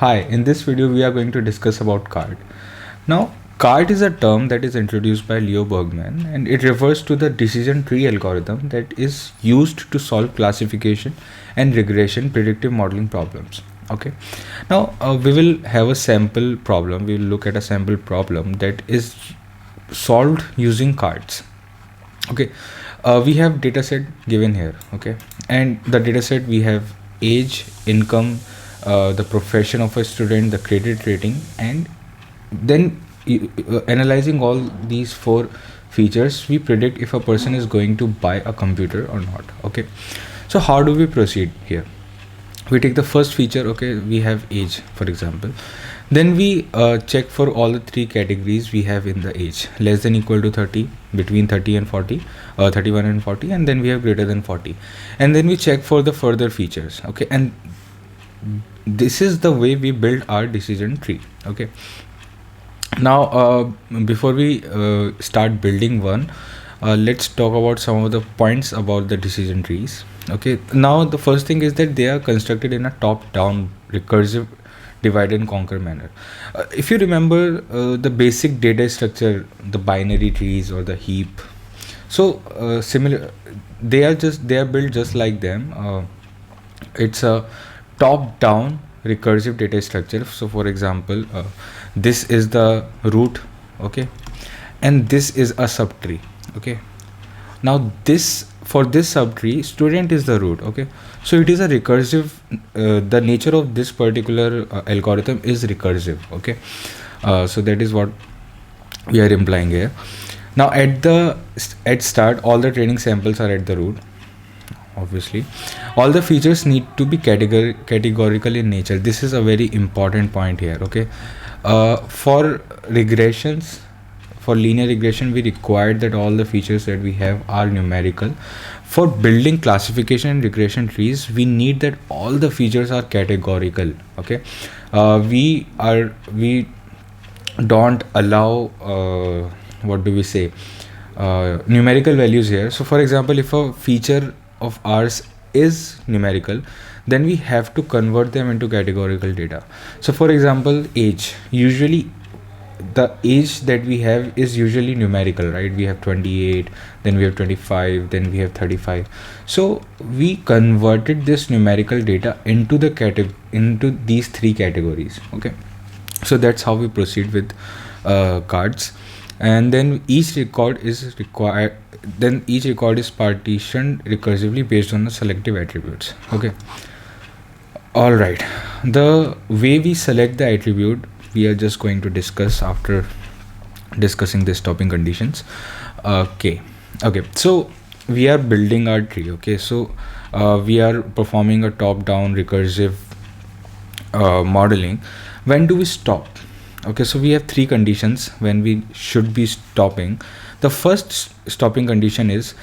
Hi, in this video we are going to discuss about CART. Now, CART is a term that is introduced by Leo Bergman and it refers to the decision tree algorithm that is used to solve classification and regression predictive modeling problems. Okay. Now, we will have a sample problem. We will look at a sample problem that is solved using CARTs. Okay. We have dataset given here. Okay. And the dataset we have age, income, the profession of a student, the credit rating, and then analyzing all these four features, we predict if a person is going to buy a computer or not. Okay, so how do we proceed here? We take the first feature. Okay, we have age, for example. Then we check for all the three categories we have in the age: less than equal to 30, between 30 and 40, 31 and 40, and then we have greater than 40. And then we check for the further features. Okay, and this is the way we build our decision tree. Okay, now before we start building one, let's talk about some of the points about the decision trees. Okay, now the first thing is that they are constructed in a top down recursive divide and conquer manner. If you remember the basic data structure, the binary trees or the heap, so similar, they are built just like them. It's a top down recursive data structure. So for example, this is the root. Okay, and this is a subtree. Okay, now this, for this subtree, student is the root. Okay, so it is a recursive, the nature of this particular algorithm is recursive. Okay, so that is what we are implying here. Now at start, all the training samples are at the root. Obviously, all the features need to be categorical in nature. This is a very important point here. Okay, for regressions, for linear regression, we require that all the features that we have are numerical. For building classification and regression trees, we need that all the features are categorical. Okay, we don't allow what do we say, numerical values here. So for example, if a feature of ours is numerical, then we have to convert them into categorical data. So for example, age, usually the age that we have is usually numerical, right? We have 28, then we have 25, then we have 35. So we converted this numerical data into into these three categories. Okay, so that's how we proceed with cards. And then each record is partitioned recursively based on the selective attributes. Okay, all right, the way we select the attribute we are just going to discuss after discussing the stopping conditions. Okay, so we are building our tree. Okay, so we are performing a top down recursive modeling. When do we stop? Okay, so we have three conditions when we should be stopping. The first stopping condition is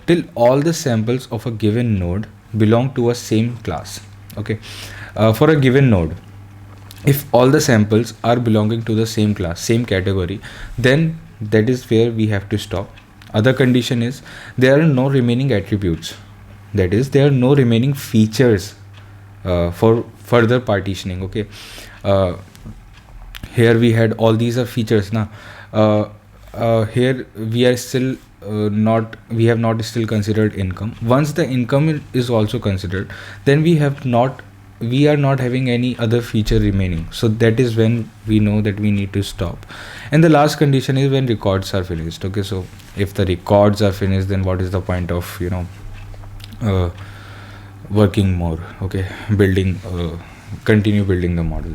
till all the samples of a given node belong to a same class. Okay, for a given node, if all the samples are belonging to the same class, same category, then that is where we have to stop. Other condition is there are no remaining attributes, that is there are no remaining features for further partitioning. Okay, here we had all these are features now. Here we are still we have not still considered income. Once the income is also considered, then we are not having any other feature remaining. So that is when we know that we need to stop. And the last condition is when records are finished. Okay, so if the records are finished, then what is the point of working more? Okay, continue building the model.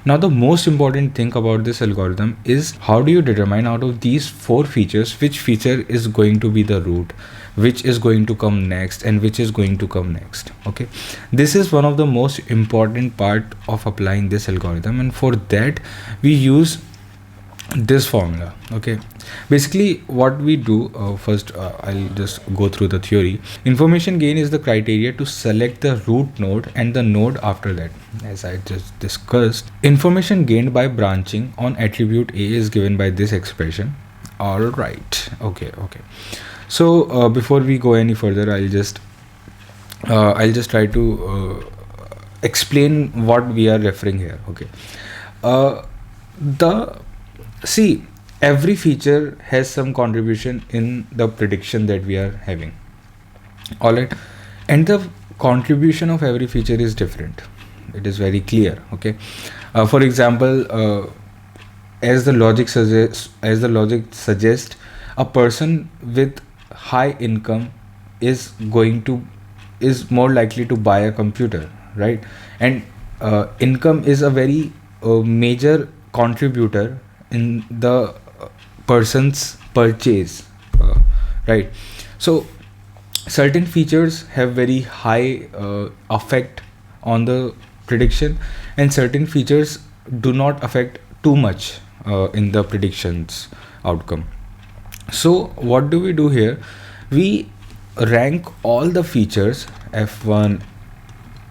Now the most important thing about this algorithm is how do you determine out of these four features which feature is going to be the root, which is going to come next, and which is going to come next. Okay, this is one of the most important part of applying this algorithm, and for that we use this formula. Okay, basically what we do, first I'll just go through the theory. Information gain is the criteria to select the root node and the node after that. As I just discussed, information gained by branching on attribute A is given by this expression. All right, okay, so before we go any further, I'll just try to explain what we are referring here. Okay, the see, every feature has some contribution in the prediction that we are having. All right, and the contribution of every feature is different. It is very clear. Okay, for example, as the logic suggests, a person with high income is going to is more likely to buy a computer, right? And income is a very major contributor in the person's purchase, right? So certain features have very high effect on the prediction, and certain features do not affect too much in the predictions outcome. So what do we do here? We rank all the features f1,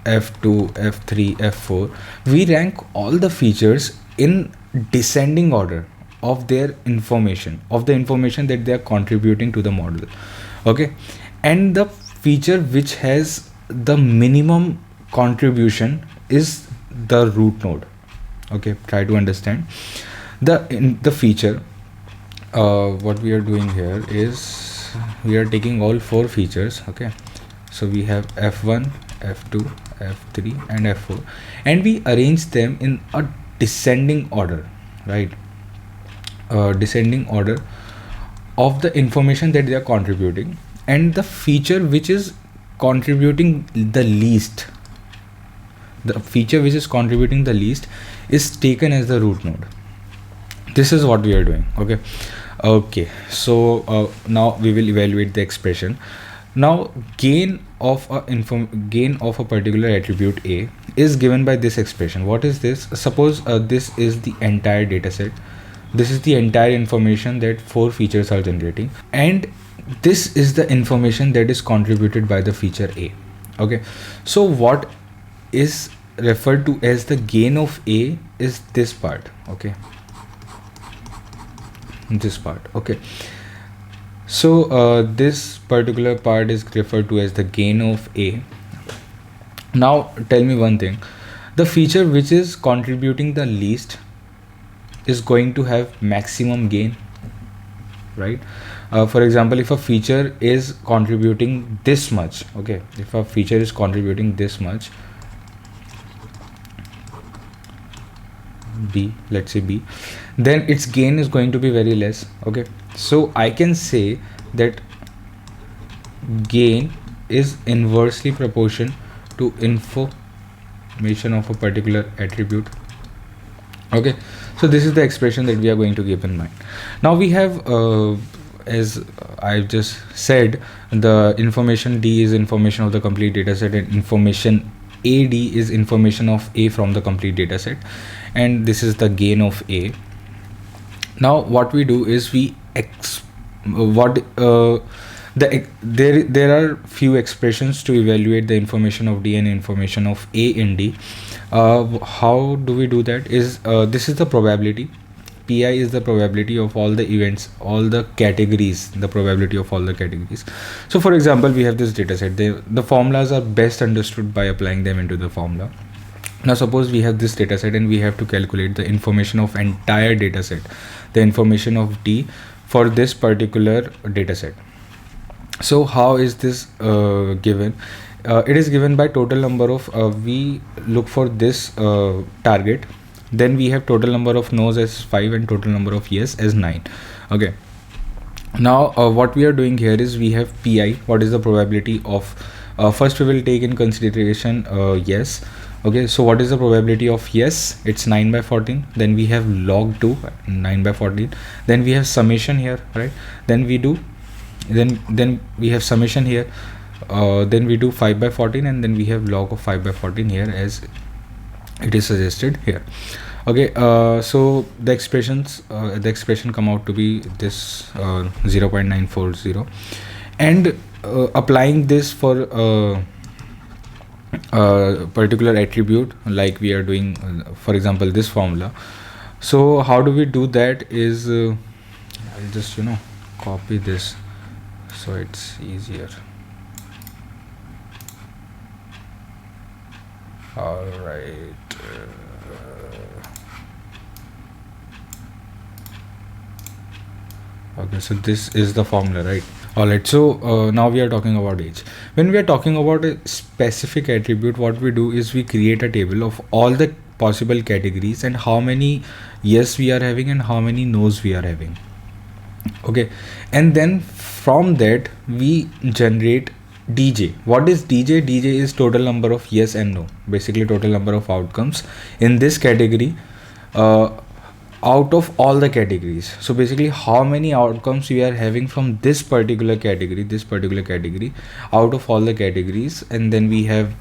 f2, f3, f4. We rank all the features in descending order of their information, of the information that they are contributing to the model. Okay, and the feature which has the minimum contribution is the root node. Okay, try to understand the feature. What we are doing here is we are taking all four features. Okay, so we have f1, f2, f3 and f4, and we arrange them in a descending order, right? Descending order of the information that they are contributing, and the feature which is contributing the least, the feature which is contributing the least is taken as the root node. This is what we are doing. Okay, so now we will evaluate the expression. Now gain of a particular attribute A is given by this expression. What is this? Suppose this is the entire data set. This is the entire information that four features are generating, and this is the information that is contributed by the feature A. Okay, so what is referred to as the gain of A is this part. Okay, this part. Okay, so this particular part is referred to as the gain of A. Now tell me one thing, the feature which is contributing the least is going to have maximum gain, right? For example, if a feature is contributing this much, okay, if a feature is contributing this much, B, let's say B, then its gain is going to be very less. Okay, so I can say that gain is inversely proportional to information of a particular attribute. Okay, so this is the expression that we are going to keep in mind. Now we have as I've just said, the information D is information of the complete data set, and information AD is information of A from the complete data set, and this is the gain of A. Now what we do is we there are few expressions to evaluate the information of D and information of A in D. How do we do that? Is this is the probability. Pi is the probability of all the events, all the categories, the probability of all the categories. So for example, we have this data set. The formulas are best understood by applying them into the formula. Now suppose we have this data set and we have to calculate the information of entire data set, the information of D for this particular data set. So how is this given? It is given by total number of we look for this target, then we have total number of no's as 5 and total number of yes as 9. Okay, now what we are doing here is we have Pi, what is the probability of first we will take in consideration yes. Okay, so what is the probability of yes? It's 9 by 14. Then we have log 2, 9 by 14. Then we have summation here, right? Then we do then we have summation here, then we do 5 by 14, and then we have log of 5 by 14 here as it is suggested here. Okay, so the expression come out to be this 0.940, and applying this for particular attribute like we are doing for example this formula. So how do we do that is I'll just copy this so it's easier. All right. Okay, so this is the formula, right? All right. So now we are talking about age. When we are talking about a specific attribute, what we do is we create a table of all the possible categories and how many yes we are having and how many no's we are having. Okay, and then from that we generate dj. What is dj? Dj is total number of yes and no, basically total number of outcomes in this category, uh, out of all the categories. So basically how many outcomes we are having from this particular category out of all the categories. And then we have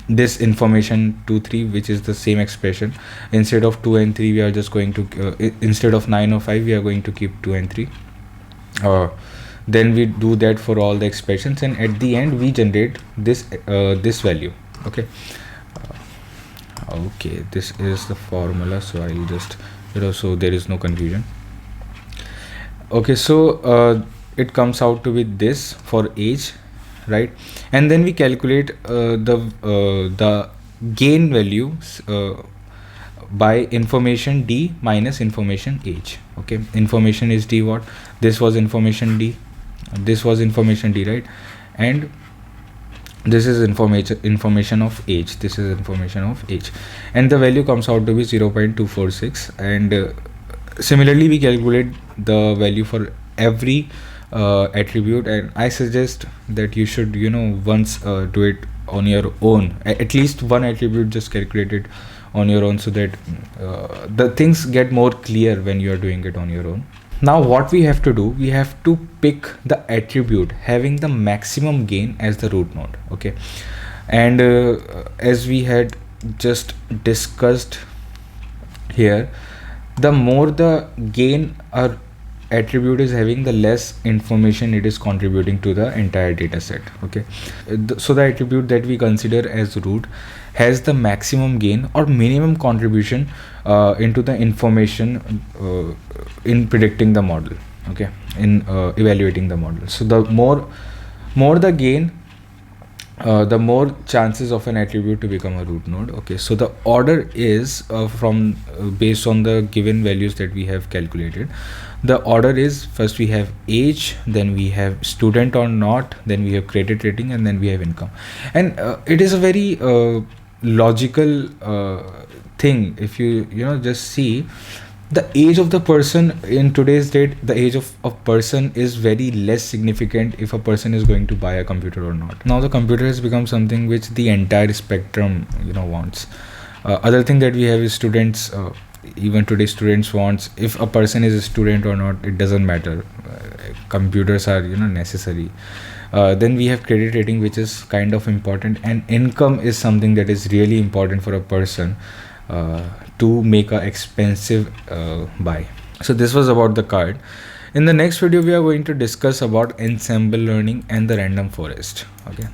this information 2 3, which is the same expression. Instead of 2 and 3 we are just going to instead of 9 or 5 we are going to keep 2 and 3. Then we do that for all the expressions, and at the end we generate this value. Okay. Okay, this is the formula, so I'll just, so there is no confusion. Okay, so it comes out to be this for age, right? And then we calculate the gain value by information d minus information age. Okay, information is d. What? This was information d, this was information d, right? And this is information of age, this is information of age, and the value comes out to be 0.246. And similarly we calculate the value for every attribute, and I suggest that you should once do it on your own, at least one attribute just calculate it on your own, so that the things get more clear when you are doing it on your own. Now what we have to do, we have to pick the attribute having the maximum gain as the root node. Okay, and as we had just discussed here, the more the gain our attribute is having, the less information it is contributing to the entire data set. Okay, so the attribute that we consider as root has the maximum gain or minimum contribution into the information in predicting the model. Okay, in evaluating the model. So the more the gain, the more chances of an attribute to become a root node. Okay, so the order is from based on the given values that we have calculated. The order is, first we have age, then we have student or not, then we have credit rating, and then we have income. And it is a very logical thing. If you just see the age of the person in today's date, the age of a person is very less significant if a person is going to buy a computer or not. Now the computer has become something which the entire spectrum wants. Other thing that we have is students. Even today students wants, if a person is a student or not, it doesn't matter. Computers are necessary. Then we have credit rating, which is kind of important, and income is something that is really important for a person to make a expensive buy. So this was about the card. In the next video we are going to discuss about ensemble learning and the random forest. Okay.